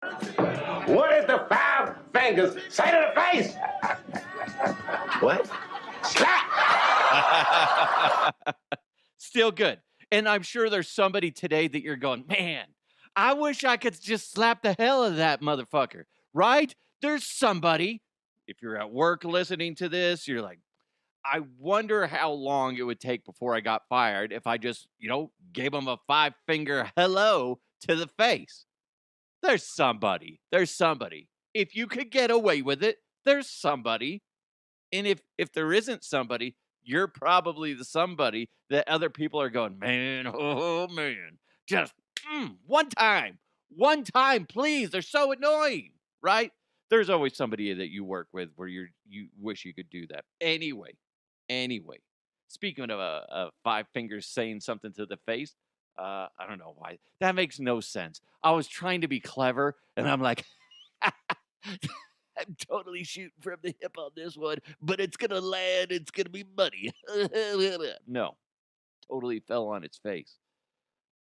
What did the five fingers say to the face? What? Slap! Still good. And I'm sure there's somebody today that you're going, man, I wish I could just slap the hell out of that motherfucker, right? There's somebody, if you're at work listening to this, you're like, I wonder how long it would take before I got fired if I just, gave him a 5-finger hello to the face. There's somebody. There's somebody. If you could get away with it, there's somebody. And if there isn't somebody, you're probably the somebody that other people are going, man, oh man, just one time, please. They're so annoying, right? There's always somebody that you work with where you wish you could do that. Anyway, speaking of a 5 fingers saying something to the face, I don't know why. That makes no sense. I was trying to be clever, and I'm like, I'm totally shooting from the hip on this one, but it's going to land. It's going to be muddy. No, totally fell on its face.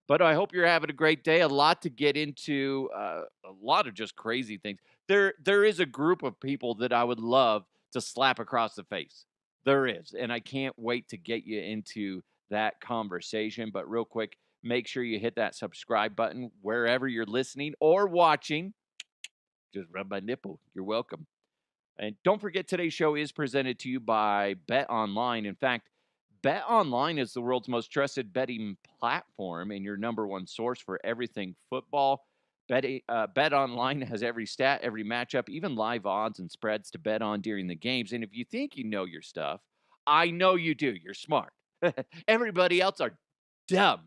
But I hope you're having a great day. A lot to get into, a lot of just crazy things. There is a group of people that I would love to slap across the face. There is, and I can't wait to get you into that conversation. But real quick, make sure you hit that subscribe button wherever you're listening or watching. Just rub my nipple. You're welcome. And don't forget, today's show is presented to you by Bet Online. In fact, Bet Online is the world's most trusted betting platform and your number one source for everything football. Bet Online has every stat, every matchup, even live odds and spreads to bet on during the games. And if you think you know your stuff, I know you do. You're smart. Everybody else are dumb.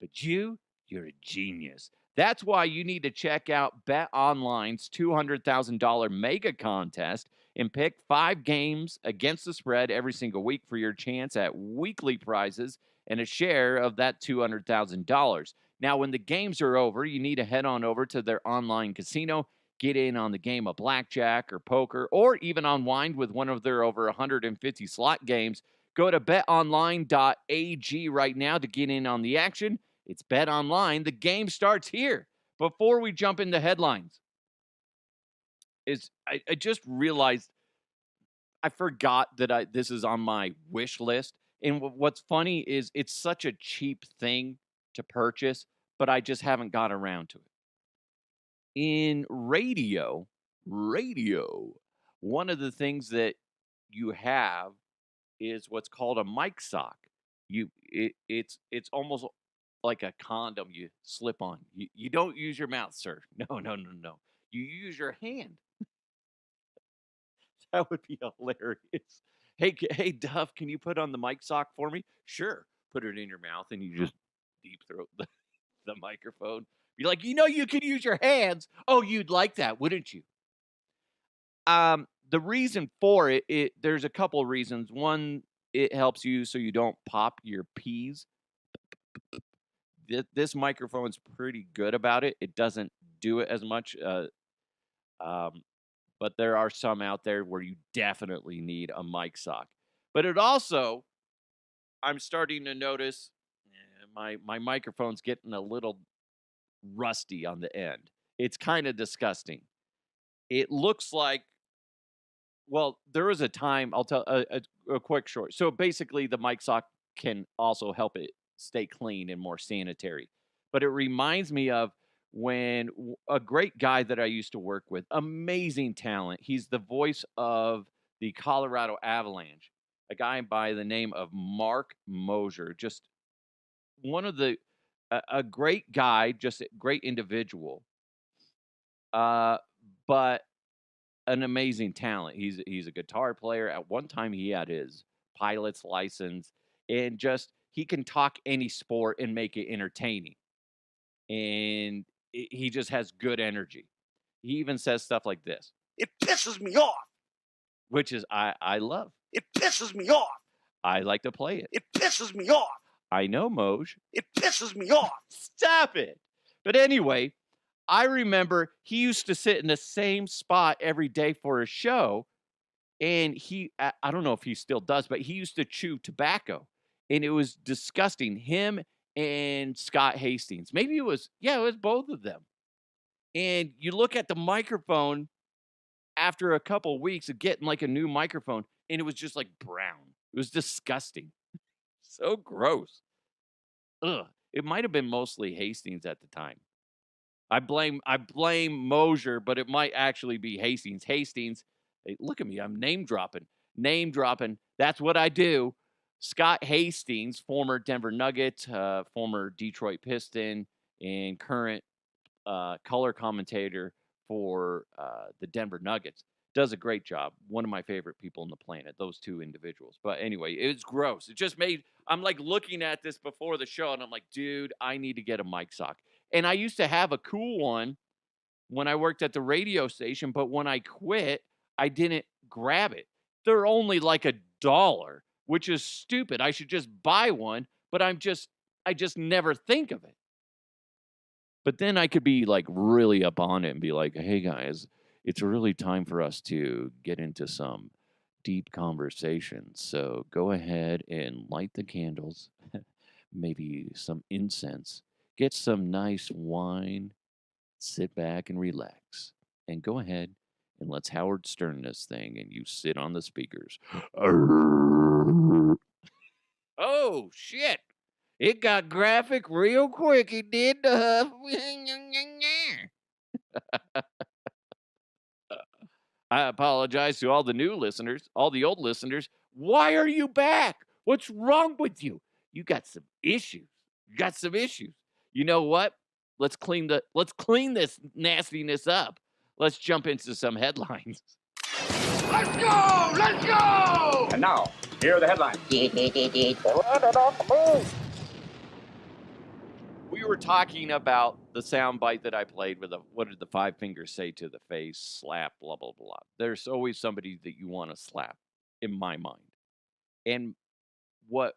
But you're a genius. That's why you need to check out Bet Online's $200,000 mega contest and pick 5 games against the spread every single week for your chance at weekly prizes and a share of that $200,000. Now, when the games are over, you need to head on over to their online casino, get in on the game of blackjack or poker, or even unwind with one of their over 150 slot games. Go to betonline.ag right now to get in on the action. It's Bet Online. The game starts here. Before we jump into headlines, I just realized I forgot that this is on my wish list. And what's funny is it's such a cheap thing to purchase, but I just haven't got around to it. In radio, one of the things that you have is what's called a mic sock. It's almost like a condom you slip on. You don't use your mouth, sir. No. You use your hand. That would be hilarious. Hey, Duff, can you put on the mic sock for me? Sure. Put it in your mouth and you just deep throat the microphone. Be like, you could use your hands. Oh, you'd like that, wouldn't you? The reason for it, there's a couple of reasons. One, it helps you so you don't pop your peas. This microphone's pretty good about it. It doesn't do it as much, but there are some out there where you definitely need a mic sock. But it also, I'm starting to notice my microphone's getting a little rusty on the end. It's kind of disgusting. It looks like, well, there was a time, I'll tell a quick short. So basically, the mic sock can also help it stay clean and more sanitary. But it reminds me of when a great guy that I used to work with, amazing talent. He's the voice of the Colorado Avalanche, a guy by the name of Mark Mosier. Just one of a great guy, just a great individual, but an amazing talent. He's a guitar player. At one time, he had his pilot's license, and just he can talk any sport and make it entertaining. And he just has good energy. He even says stuff like this. It pisses me off. Which is I love. It pisses me off. I like to play it. It pisses me off. I know, Moj. It pisses me off. Stop it. But anyway, I remember he used to sit in the same spot every day for a show. And I don't know if he still does, but he used to chew tobacco. And it was disgusting. Him and Scott Hastings. Maybe it was both of them. And you look at the microphone after a couple weeks of getting like a new microphone, and it was just like brown. It was disgusting. So gross. Ugh. It might have been mostly Hastings at the time. I blame Mosier, but it might actually be Hastings. Hastings, hey, look at me, I'm name dropping. Name dropping. That's what I do. Scott Hastings, former Denver Nugget, former Detroit Piston, and current color commentator for the Denver Nuggets, does a great job. One of my favorite people on the planet, those two individuals. But anyway, it's gross. It just made, I'm like looking at this before the show and I'm like, dude, I need to get a mic sock. And I used to have a cool one when I worked at the radio station, but when I quit, I didn't grab it. They're only like $1, which is stupid. I should just buy one, but I just never think of it. But then I could be like really up on it and be like, hey guys, it's really time for us to get into some deep conversation. So go ahead and light the candles, maybe some incense, get some nice wine, sit back and relax, and go ahead and let's Howard Stern this thing and you sit on the speakers. Oh, shit. It got graphic real quick. It did. I apologize to all the new listeners, all the old listeners. Why are you back? What's wrong with you? You got some issues. You got some issues. You know what? Let's clean this nastiness up. Let's jump into some headlines. Let's go! Let's go! And now, here are the headlines. We were talking about the soundbite that I played with what did the 5 fingers say to the face? Slap, blah, blah, blah. There's always somebody that you want to slap, in my mind. And what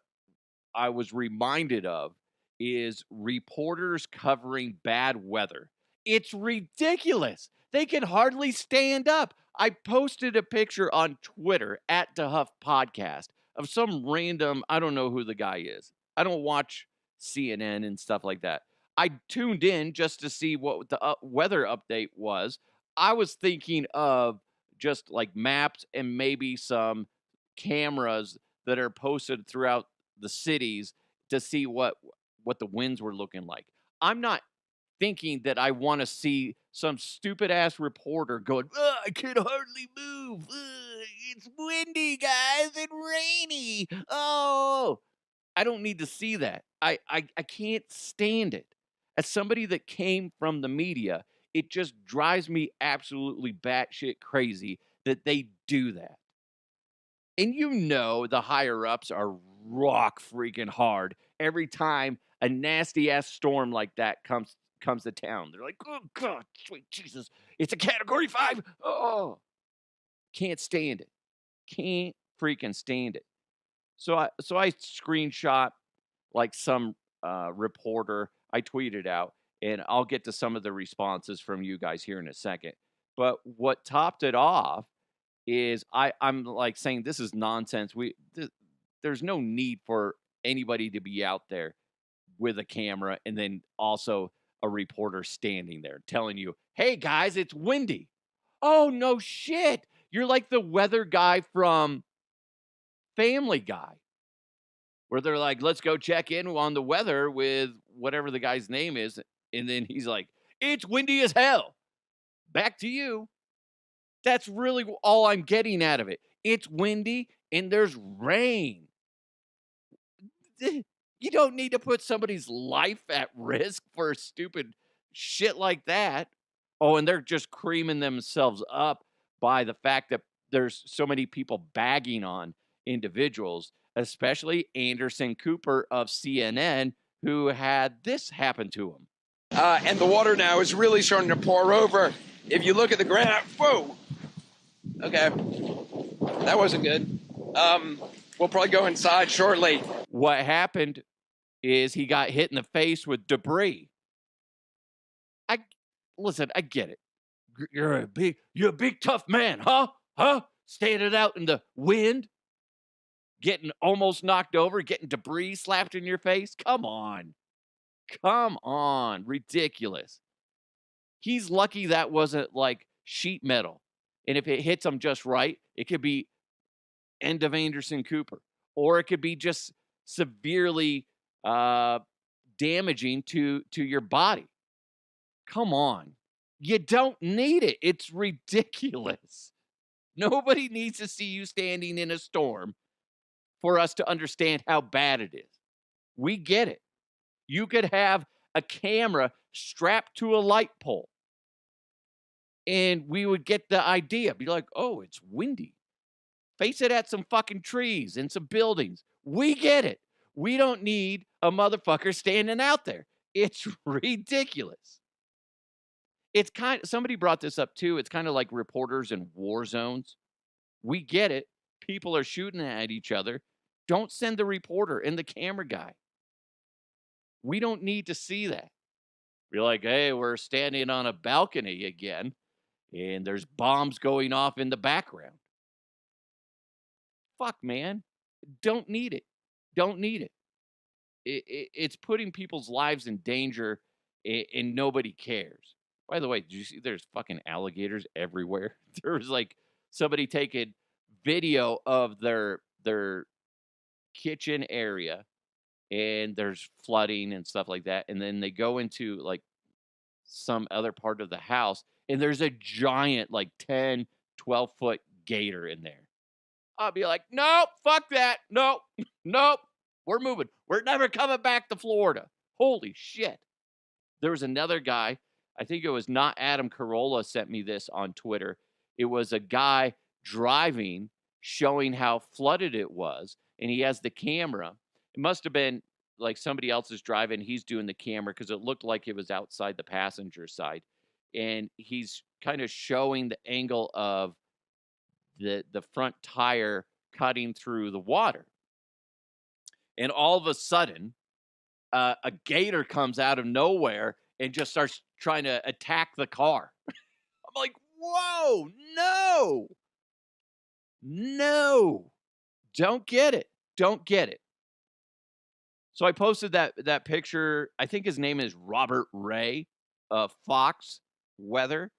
I was reminded of is reporters covering bad weather. It's ridiculous. They can hardly stand up. I posted a picture on Twitter at DeHuff Podcast of some random, I don't know who the guy is. I don't watch CNN and stuff like that. I tuned in just to see what the weather update was. I was thinking of just like maps and maybe some cameras that are posted throughout the cities to see what the winds were looking like. I'm not thinking that I want to see some stupid ass reporter going, I can hardly move. It's windy, guys, and rainy. Oh, I don't need to see that. I can't stand it. As somebody that came from the media, it just drives me absolutely batshit crazy that they do that. And you know the higher ups are rock freaking hard every time a nasty ass storm like that comes to town. They're like, oh God, sweet Jesus, it's a category 5. Oh, can't stand it. Can't freaking stand it. So I screenshot like some reporter. I tweeted out, and I'll get to some of the responses from you guys here in a second. But what topped it off is I'm like saying this is nonsense. There's no need for anybody to be out there with a camera and then also a reporter standing there telling you, hey guys, it's windy. Oh no shit. You're like the weather guy from Family Guy, where they're like, let's go check in on the weather with whatever the guy's name is. And then he's like, it's windy as hell. Back to you. That's really all I'm getting out of it. It's windy and there's rain. You don't need to put somebody's life at risk for stupid shit like that. Oh, and they're just creaming themselves up by the fact that there's so many people bagging on individuals, especially Anderson Cooper of CNN, who had this happen to him. And the water now is really starting to pour over. If you look at the ground, whoa. Okay, that wasn't good. We'll probably go inside shortly. What happened is he got hit in the face with debris. Listen, I get it. You're a big tough man, huh? Standing out in the wind, getting almost knocked over, getting debris slapped in your face. Come on. Ridiculous. He's lucky that wasn't like sheet metal. And if it hits him just right, it could be end of Anderson Cooper, or it could be just severely damaging to your body. Come on. You don't need it. It's ridiculous. Nobody needs to see you standing in a storm for us to understand how bad it is. We get it. You could have a camera strapped to a light pole, and we would get the idea. Be like, oh, it's windy. Face it at some fucking trees and some buildings. We get it. We don't need a motherfucker standing out there. It's ridiculous. It's somebody brought this up too. It's kind of like reporters in war zones. We get it. People are shooting at each other. Don't send the reporter and the camera guy. We don't need to see that. We're like, hey, we're standing on a balcony again, and there's bombs going off in the background. Fuck, man. Don't need it. Don't need it. It's putting people's lives in danger, and nobody cares. By the way, did you see there's fucking alligators everywhere? There was like somebody taking video of their kitchen area, and there's flooding and stuff like that. And then they go into like some other part of the house, and there's a giant like 10, 12-foot gator in there. I'll be like, nope, fuck that. Nope, nope. We're moving. We're never coming back to Florida. Holy shit. There was another guy. I think it was not Adam Carolla sent me this on Twitter. It was a guy driving, showing how flooded it was. And he has the camera. It must have been like somebody else is driving. He's doing the camera because it looked like it was outside the passenger side. And he's kind of showing the angle of the front tire cutting through the water. And all of a sudden, a gator comes out of nowhere and just starts trying to attack the car. I'm like, whoa, no, don't get it. Don't get it. So I posted that picture. I think his name is Robert Ray of Fox Weather.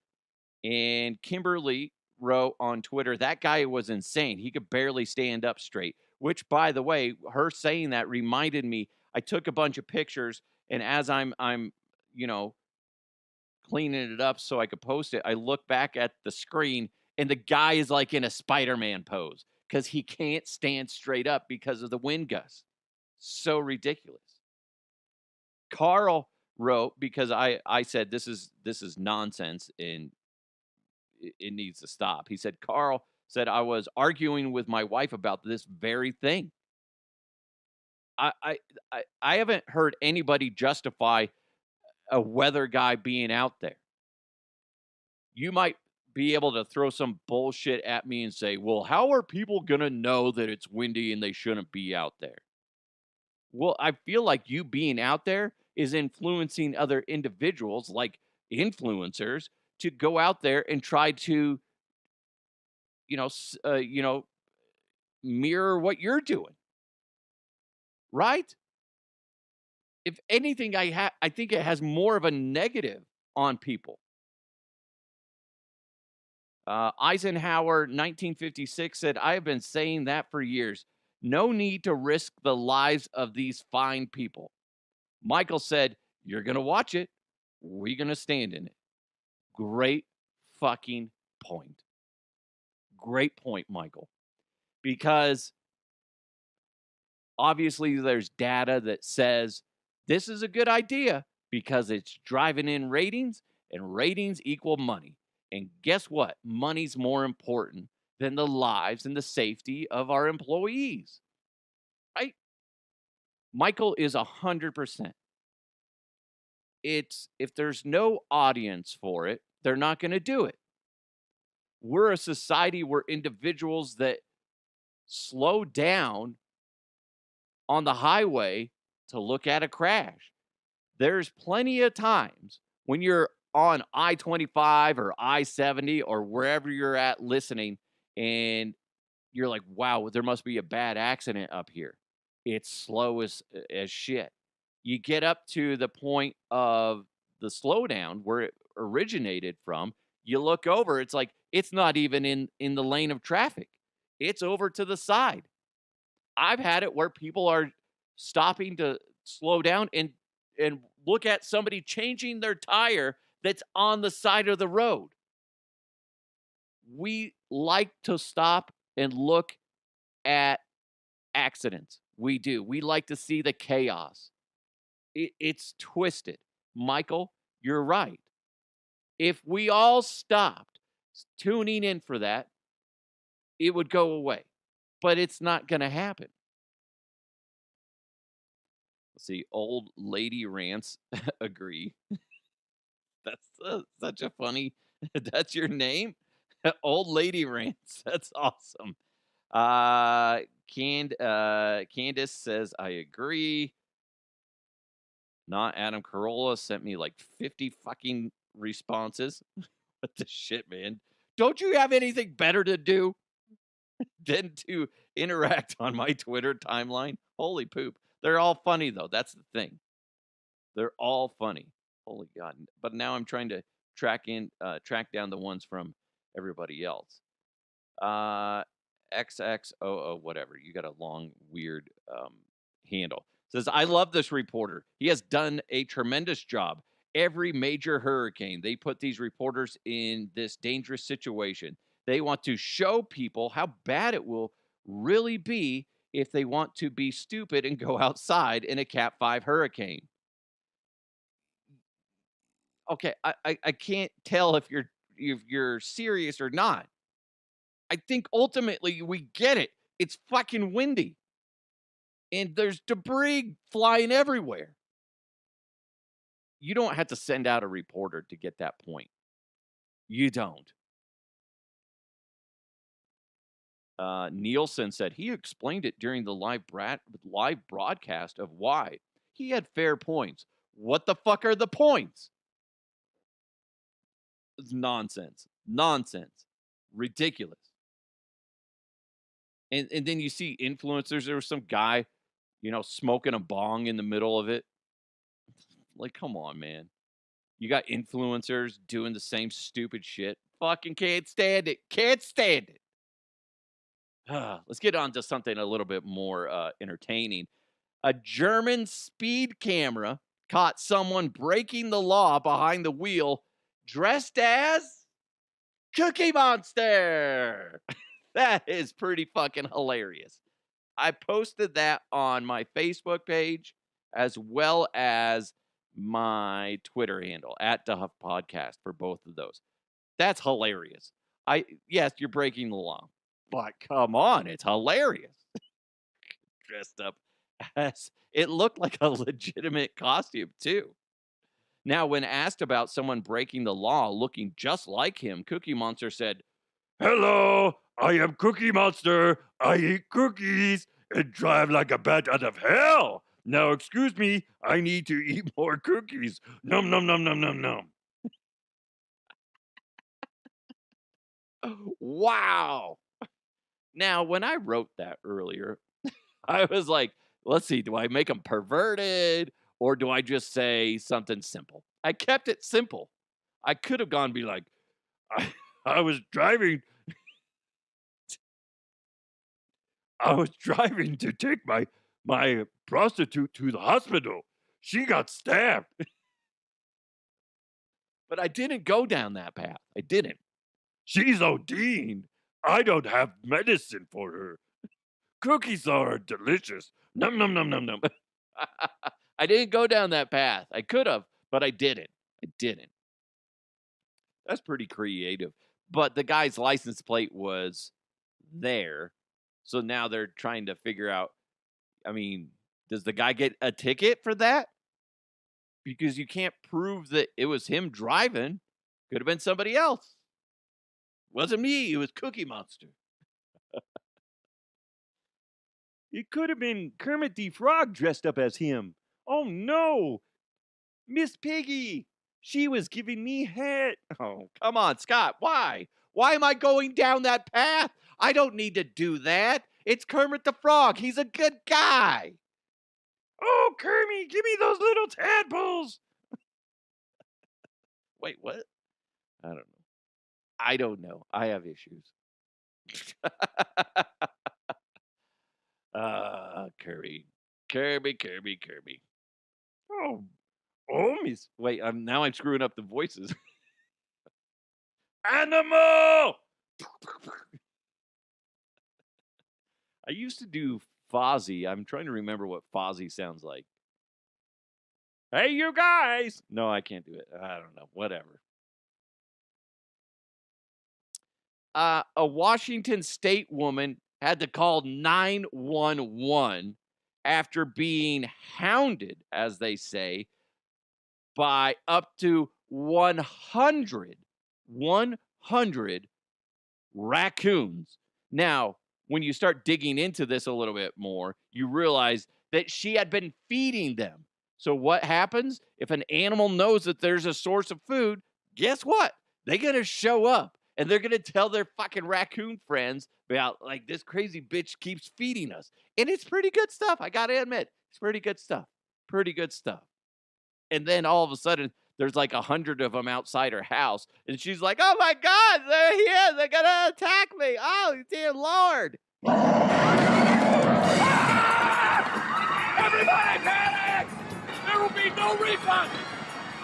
And Kimberly wrote on Twitter, that guy was insane. He could barely stand up straight, which, by the way, her saying that reminded me, I took a bunch of pictures, and as I'm cleaning it up so I could post it, I look back at the screen, and the guy is like in a Spider-Man pose because he can't stand straight up because of the wind gusts. So ridiculous. Carl wrote, because I said this is nonsense and it needs to stop. He said, Carl said, I was arguing with my wife about this very thing. I haven't heard anybody justify a weather guy being out there. You might be able to throw some bullshit at me and say, well, how are people going to know that it's windy and they shouldn't be out there? Well, I feel like you being out there is influencing other individuals, like influencers, to go out there and try to, mirror what you're doing. Right? If anything, I think it has more of a negative on people. Eisenhower, 1956, said, I have been saying that for years. No need to risk the lives of these fine people. Michael said, you're going to watch it. We're going to stand in it. Great fucking point. Great point, Michael. Because obviously there's data that says this is a good idea because it's driving in ratings, and ratings equal money. And guess what? Money's more important than the lives and the safety of our employees. Right? Michael is 100%. If there's no audience for it, they're not going to do it. We're a society where individuals that slow down on the highway to look at a crash. There's plenty of times when you're on I-25 or I-70 or wherever you're at listening, and you're like, wow, there must be a bad accident up here. It's slow as shit. You get up to the point of the slowdown where originated from. You look over, it's like it's not even in the lane of traffic. It's over to the side. I've had it where people are stopping to slow down and look at somebody changing their tire that's on the side of the road. We like to stop and look at accidents. We do. We like to see the chaos. It's twisted. Michael, you're right. If we all stopped tuning in for that, it would go away. But it's not going to happen. Let's see. Old lady rants agree. That's such a funny. That's your name? Old lady rants. That's awesome. Candace says, I agree. Not Adam Carolla sent me like 50 fucking responses. What the shit, man? Don't you have anything better to do than to interact on my Twitter timeline? Holy poop. They're all funny, though. That's the thing. They're all funny. Holy God. But now I'm trying to track down the ones from everybody else. XXOO, whatever. You got a long, weird handle. Says, I love this reporter. He has done a tremendous job. Every major hurricane, they put these reporters in this dangerous situation. They want to show people how bad it will really be if they want to be stupid and go outside in a Cat 5 hurricane. Okay, I can't tell if you're serious or not. I think ultimately we get it. It's fucking windy. And there's debris flying everywhere. You don't have to send out a reporter to get that point. You don't. Nielsen said he explained it during the live broadcast of why. He had fair points. What the fuck are the points? It's nonsense. Nonsense. Ridiculous. And then you see influencers. There was some guy, smoking a bong in the middle of it. Like, come on, man. You got influencers doing the same stupid shit. Fucking can't stand it. Can't stand it. Let's get on to something a little bit more entertaining. A German speed camera caught someone breaking the law behind the wheel dressed as Cookie Monster. That is pretty fucking hilarious. I posted that on my Facebook page as well as my Twitter handle @DeHuff Podcast for both of those. That's hilarious. Yes, you're breaking the law, but come on, it's hilarious. Dressed up as it looked like a legitimate costume too. Now, when asked about someone breaking the law looking just like him, Cookie Monster said, "Hello, I am Cookie Monster. I eat cookies and drive like a bat out of hell. Now, excuse me, I need to eat more cookies. Num, num, num, num, num, num." Wow. Now, when I wrote that earlier, I was like, let's see, do I make them perverted or do I just say something simple? I kept it simple. I could have gone and be like, I was driving to take my prostitute to the hospital. She got stabbed. But I didn't go down that path. I didn't. She's OD'd. I don't have medicine for her. Cookies are delicious. Num, num, num, num, num. I didn't go down that path. I could have, but I didn't. That's pretty creative. But the guy's license plate was there. So now they're trying to figure out, does the guy get a ticket for that? Because you can't prove that it was him driving. Could have been somebody else. Wasn't me. It was Cookie Monster. It could have been Kermit the Frog dressed up as him. Oh, no. Miss Piggy. She was giving me head. Oh, come on, Scott. Why? Why am I going down that path? I don't need to do that. It's Kermit the Frog. He's a good guy. Oh, Kermit, give me those little tadpoles. Wait, what? I don't know. I have issues. Kirby. Kirby. Oh, miss. Wait, I'm screwing up the voices. Animal! I used to do Fozzie. I'm trying to remember what Fozzie sounds like. Hey, you guys! No, I can't do it. I don't know. Whatever. A Washington State woman had to call 911 after being hounded, as they say, by up to 100 raccoons. Now, when you start digging into this a little bit more, you realize that she had been feeding them. So what happens if an animal knows that there's a source of food? Guess what? They're going to show up and they're going to tell their fucking raccoon friends about, like, this crazy bitch keeps feeding us. And it's pretty good stuff. I got to admit, it's pretty good stuff. And then all of a sudden, there's like 100 of them outside her house. And she's like, oh my God, they're here. They're going to attack me. Oh, dear Lord. Everybody panic! There will be no refund!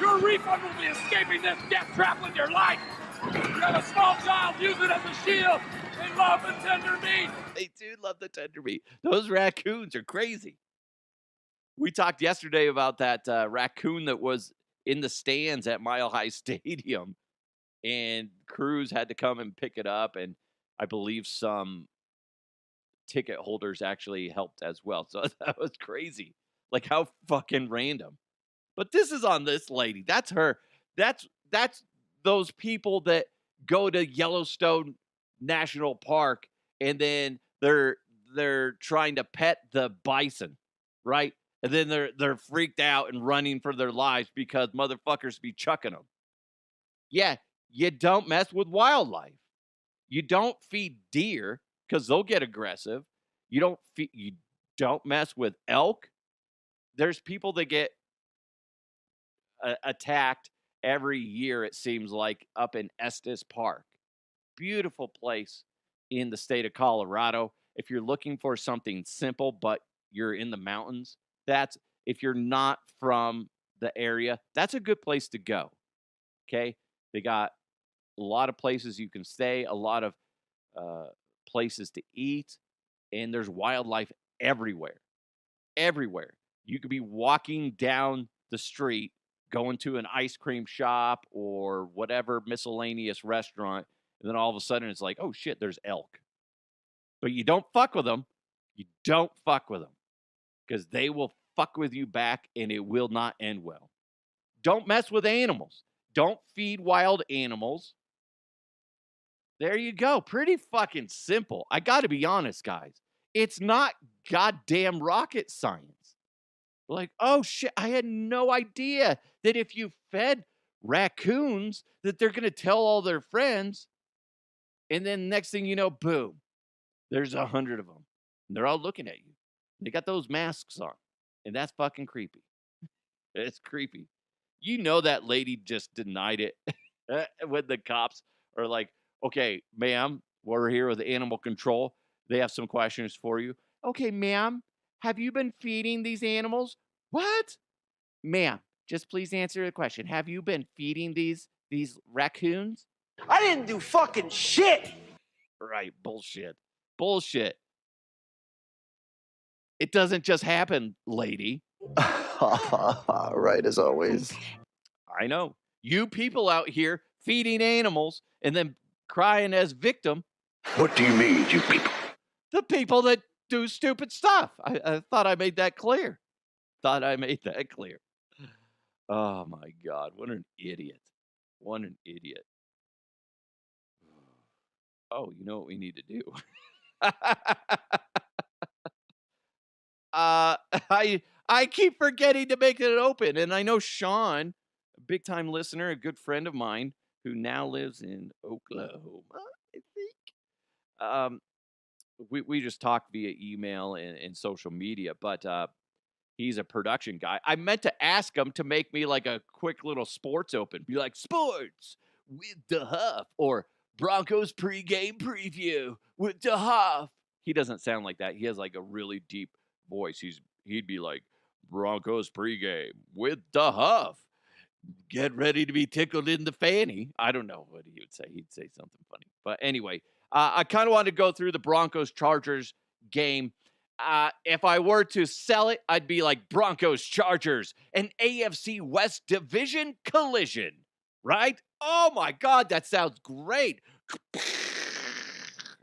Your refund will be escaping this death trap with your life! You have a small child, use it as a shield! They love the tender meat! They do love the tender meat. Those raccoons are crazy. We talked yesterday about that raccoon that was in the stands at Mile High Stadium, and crews had to come and pick it up, and I believe some ticket holders actually helped as well. So that was crazy. Like, how fucking random. But this is on this lady. That's her. That's those people that go to Yellowstone National Park and then they're trying to pet the bison, right? And then they're freaked out and running for their lives because motherfuckers be chucking them. Yeah, you don't mess with wildlife. You don't feed deer because they'll get aggressive. You don't mess with elk. There's people that get attacked every year, it seems like, up in Estes Park. Beautiful place in the state of Colorado. If you're looking for something simple, but you're in the mountains, if you're not from the area, that's a good place to go. Okay. They got a lot of places you can stay, a lot of places to eat, and there's wildlife everywhere. You could be walking down the street, going to an ice cream shop or whatever miscellaneous restaurant, and then all of a sudden it's like, oh shit, there's elk. But you don't fuck with them. Because they will fuck with you back and it will not end well. Don't mess with animals. Don't feed wild animals. There you go. Pretty fucking simple. I got to be honest, guys. It's not goddamn rocket science. Like, oh shit, I had no idea that if you fed raccoons that they're going to tell all their friends. And then next thing you know, boom, there's 100 of them. And they're all looking at you. They got those masks on. And that's fucking creepy. It's creepy. You know that lady just denied it when the cops are like, okay, ma'am, we're here with animal control. They have some questions for you. Okay, ma'am, have you been feeding these animals? What? Ma'am, just please answer the question. Have you been feeding these raccoons? I didn't do fucking shit! Right, bullshit. It doesn't just happen, lady. Right, as always. I know. You people out here feeding animals and then crying as victim. What do you mean, you people? The people that do stupid stuff. I thought I made that clear. Oh my God, what an idiot. Oh, you know what we need to do? I keep forgetting to make it open, and I know Sean, a big time listener, a good friend of mine, who now lives in Oklahoma, I think. We just talk via email and social media, but He's a production guy. I meant to ask him to make me like a quick little sports open. Be like, sports with the Huff, or Broncos pregame preview with the Huff. He doesn't sound like that. He has like a really deep voice. He'd be like, Broncos pregame with the Huff. Get ready to be tickled in the fanny. I don't know what he would say. He'd say something funny. But anyway, I kind of want to go through the Broncos Chargers game. If I were to sell it, I'd be like Broncos Chargers, an AFC West division collision, right? Oh my God, that sounds great.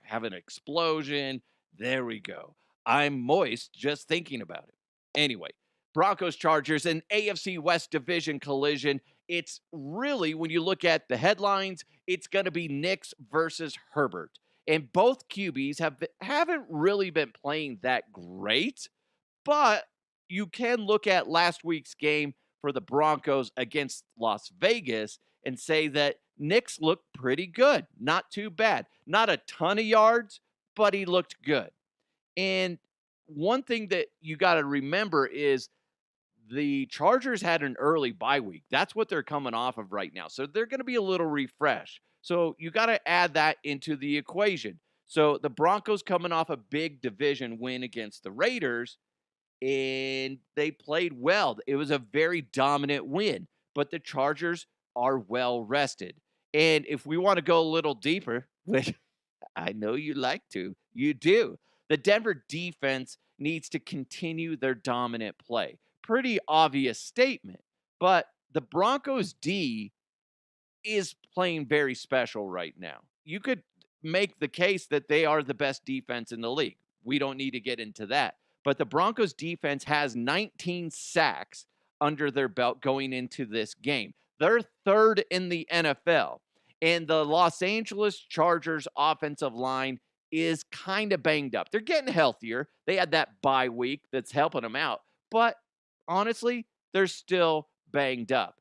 Have an explosion. There we go. I'm moist just thinking about it. Anyway, Broncos Chargers, an AFC West division collision. It's really, when you look at the headlines, it's going to be Knicks versus Herbert. And both QBs haven't really been playing that great, but you can look at last week's game for the Broncos against Las Vegas and say that Knicks looked pretty good. Not too bad. Not a ton of yards, but he looked good. And one thing that you got to remember is the Chargers had an early bye week. That's what they're coming off of right now. So they're going to be a little refreshed. So you got to add that into the equation. So the Broncos coming off a big division win against the Raiders, and they played well. It was a very dominant win, but the Chargers are well rested. And if we want to go a little deeper, which I know you like to, you do. The Denver defense needs to continue their dominant play. Pretty obvious statement, but the Broncos D is playing very special right now. You could make the case that they are the best defense in the league. We don't need to get into that. But the Broncos defense has 19 sacks under their belt going into this game. They're third in the NFL. And the Los Angeles Chargers offensive line is kind of banged up. They're getting healthier. They had that bye week that's helping them out. But honestly, they're still banged up.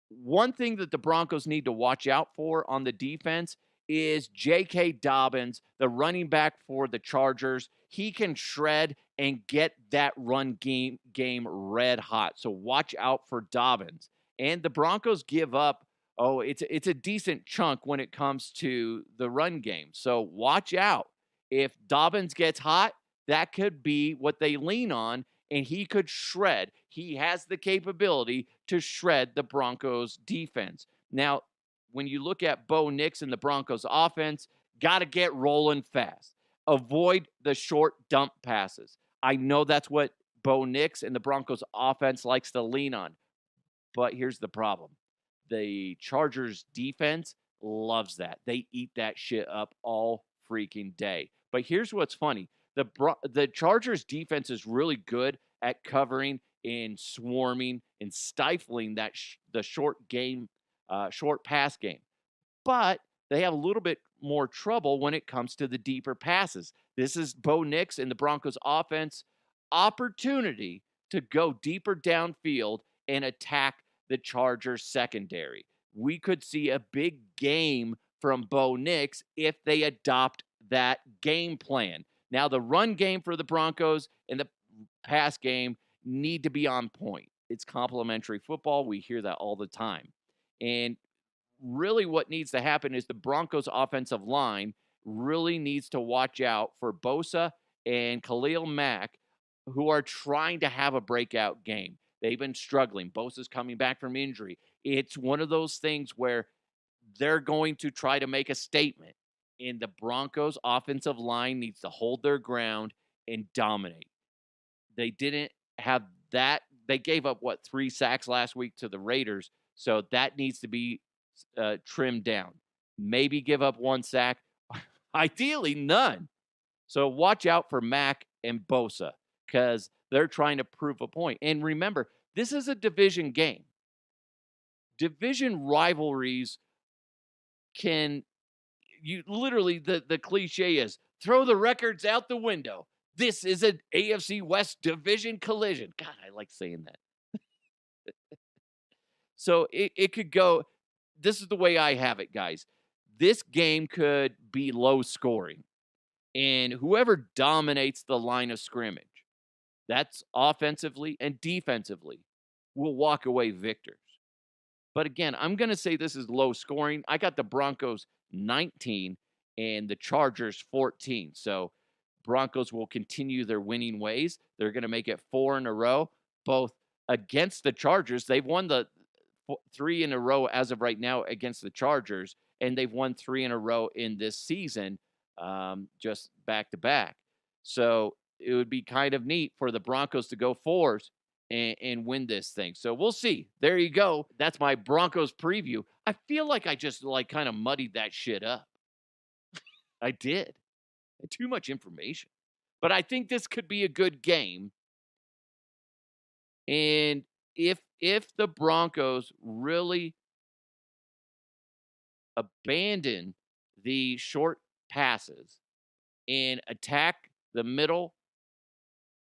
One thing that the Broncos need to watch out for on the defense is J.K. Dobbins, the running back for the Chargers. He can shred and get that run game red hot. So watch out for Dobbins. And the Broncos give up, it's a decent chunk when it comes to the run game. So watch out. If Dobbins gets hot, that could be what they lean on, and he could shred. He has the capability to shred the Broncos defense. Now, when you look at Bo Nix and the Broncos offense, got to get rolling fast. Avoid the short dump passes. I know that's what Bo Nix and the Broncos offense likes to lean on. But here's the problem. The Chargers defense loves that. They eat that shit up all freaking day. But here's what's funny. The Chargers defense is really good at covering and swarming and stifling that the short pass game. But they have a little bit more trouble when it comes to the deeper passes. This is Bo Nix and the Broncos offense opportunity to go deeper downfield and attack the Chargers secondary. We could see a big game from Bo Nix if they adopt that game plan. Now, the run game for the Broncos and the pass game need to be on point. It's complementary football. We hear that all the time. And really what needs to happen is the Broncos offensive line really needs to watch out for Bosa and Khalil Mack, who are trying to have a breakout game. They've been struggling. Bosa's coming back from injury. It's one of those things where they're going to try to make a statement. And the Broncos offensive line needs to hold their ground and dominate. They didn't have that. They gave up, 3 sacks last week to the Raiders. So that needs to be trimmed down. Maybe give up 1 sack. Ideally, none. So watch out for Mack and Bosa because they're trying to prove a point. And remember, this is a division game. Division rivalries the cliche is throw the records out the window. This is an AFC West division collision. God, I like saying that. So it could go, this is the way I have it, guys. This game could be low scoring. And whoever dominates the line of scrimmage, That's offensively and defensively will walk away victors. But again, I'm going to say this is low scoring. I got the Broncos 19 and the Chargers 14. So Broncos will continue their winning ways. They're going to make it 4 in a row, both against the Chargers. They've won the 3 in a row as of right now against the Chargers, and they've won 3 in a row in this season, just back to back. So it would be kind of neat for the Broncos to go 4s and win this thing. So we'll see. There you go. That's my Broncos preview. I feel like I just kind of muddied that shit up. I did. Too much information. But I think this could be a good game. And if the Broncos really abandon the short passes and attack the middle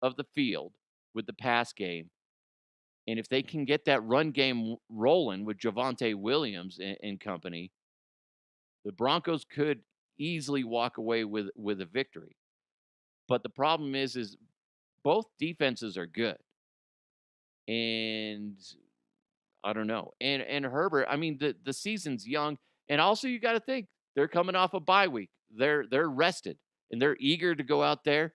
of the field with the pass game, and if they can get that run game rolling with Javonte Williams and company, the Broncos could easily walk away with a victory. But the problem is both defenses are good. And I don't know. And Herbert, I mean, the season's young. And also you got to think they're coming off a bye week. They're rested and they're eager to go out there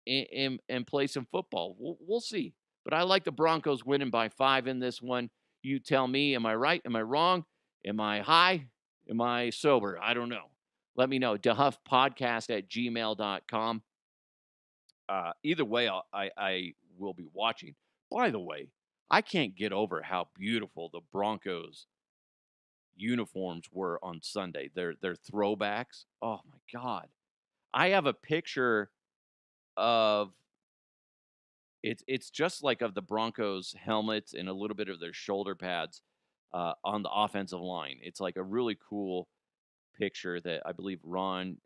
and play some football. We'll see. But I like the Broncos winning by 5 in this one. You tell me, am I right? Am I wrong? Am I high? Am I sober? I don't know. Let me know. DeHuffPodcast@gmail.com. Either way, I will be watching. By the way, I can't get over how beautiful the Broncos uniforms were on Sunday. Their throwbacks. Oh my God. I have a picture of it's just like of the Broncos helmets and a little bit of their shoulder pads on the offensive line. It's like a really cool picture that I believe Ron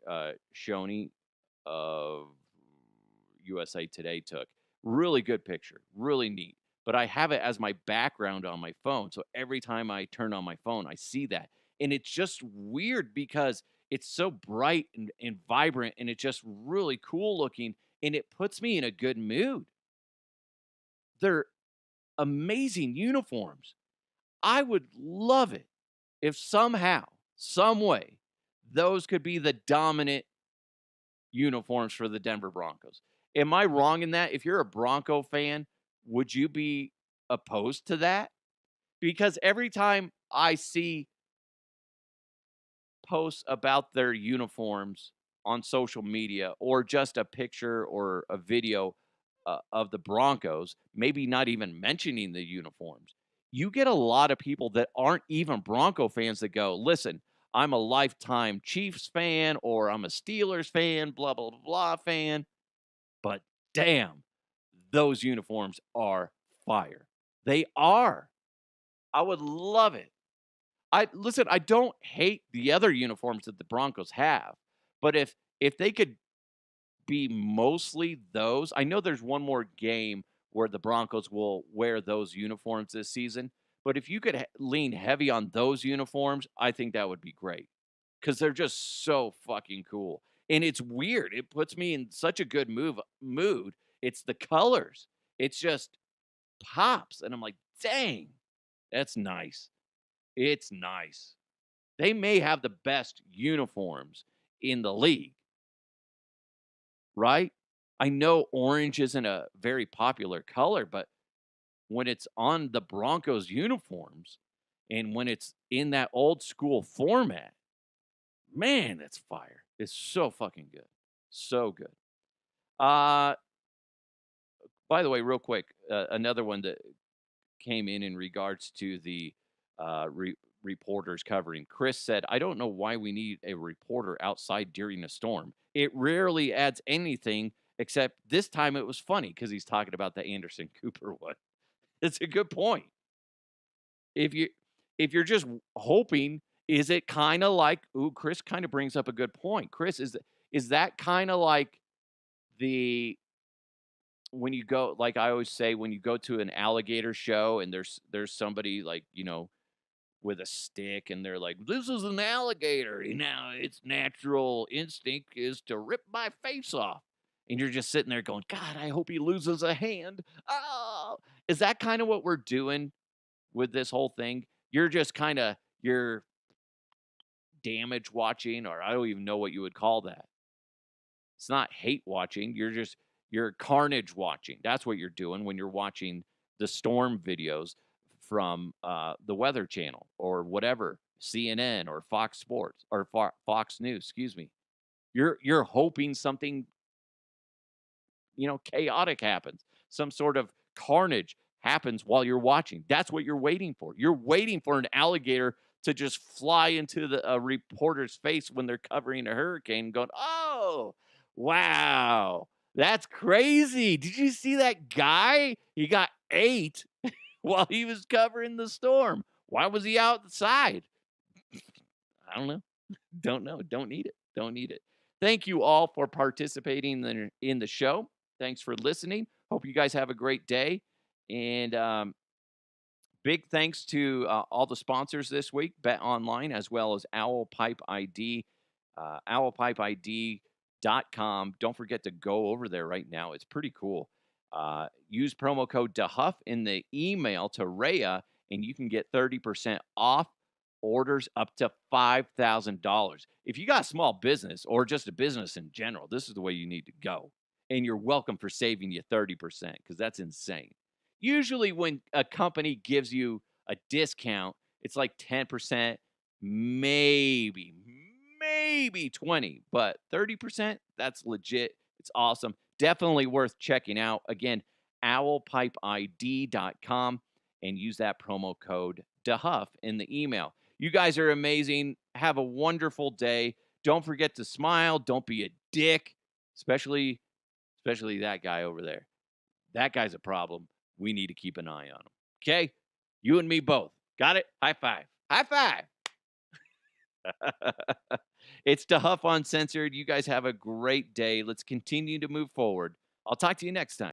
Shoney of USA Today took. Really good picture, really neat. But I have it as my background on my phone. So every time I turn on my phone, I see that. And it's just weird because it's so bright and vibrant and it's just really cool looking and it puts me in a good mood. They're amazing uniforms. I would love it if somehow, some way, those could be the dominant uniforms for the Denver Broncos. Am I wrong in that? If you're a Bronco fan, would you be opposed to that? Because every time I see posts about their uniforms on social media or just a picture or a video of the Broncos, maybe not even mentioning the uniforms, you get a lot of people that aren't even Bronco fans that go, listen, I'm a lifetime Chiefs fan or I'm a Steelers fan, blah, blah, blah fan. But damn, those uniforms are fire. They are. I would love it. I don't hate the other uniforms that the Broncos have, but if they could be mostly those, I know there's one more game where the Broncos will wear those uniforms this season, but if you could lean heavy on those uniforms, I think that would be great because they're just so fucking cool. And it's weird. It puts me in such a good mood. It's the colors. It's just pops. And I'm like, dang, that's nice. It's nice. They may have the best uniforms in the league, right? I know orange isn't a very popular color, but when it's on the Broncos uniforms and when it's in that old school format, man, that's fire. It's so fucking good. So good. By the way, real quick, another one that came in regards to the reporters covering. Chris said, I don't know why we need a reporter outside during a storm. It rarely adds anything, except this time it was funny because he's talking about the Anderson Cooper one. It's a good point. If you're just hoping, is it kind of like, Chris kind of brings up a good point. Chris, is that kind of like when you go, like I always say, when you go to an alligator show and there's somebody like, with a stick and they're like, this is an alligator. Now its natural instinct is to rip my face off. and you're just sitting there going, God, I hope he loses a hand. Oh, is that kind of what we're doing with this whole thing? You're just kind of, you're damage watching, or I don't even know what you would call that. It's not hate watching. You're carnage watching. That's what you're doing when you're watching the storm videos from the Weather Channel or whatever, CNN or Fox Sports or Fox News, excuse me. You're hoping something, chaotic happens. Some sort of carnage happens while you're watching. That's what you're waiting for. You're waiting for an alligator to just fly into the reporter's face when they're covering a hurricane, going, "Oh, wow, that's crazy! Did you see that guy? He got ate while he was covering the storm. Why was he outside? I don't know. Don't know. Don't need it. Don't need it." Thank you all for participating in the show. Thanks for listening. Hope you guys have a great day. And big thanks to all the sponsors this week, Bet Online, as well as Owl Pipe ID, owlpipeid.com. Don't forget to go over there right now. It's pretty cool. Use promo code DeHuff in the email to Rhea, and you can get 30% off orders up to $5,000. If you got a small business or just a business in general, this is the way you need to go. And you're welcome for saving you 30% because that's insane. Usually when a company gives you a discount, it's like 10%, maybe 20, but 30%, that's legit. It's awesome. Definitely worth checking out. Again, owlpipeid.com, and use that promo code DeHuff in the email. You guys are amazing. Have a wonderful day. Don't forget to smile. Don't be a dick, especially that guy over there. That guy's a problem. We need to keep an eye on him. Okay? You and me both. Got it? High five. High five. It's DeHuff Uncensored. You guys have a great day. Let's continue to move forward. I'll talk to you next time.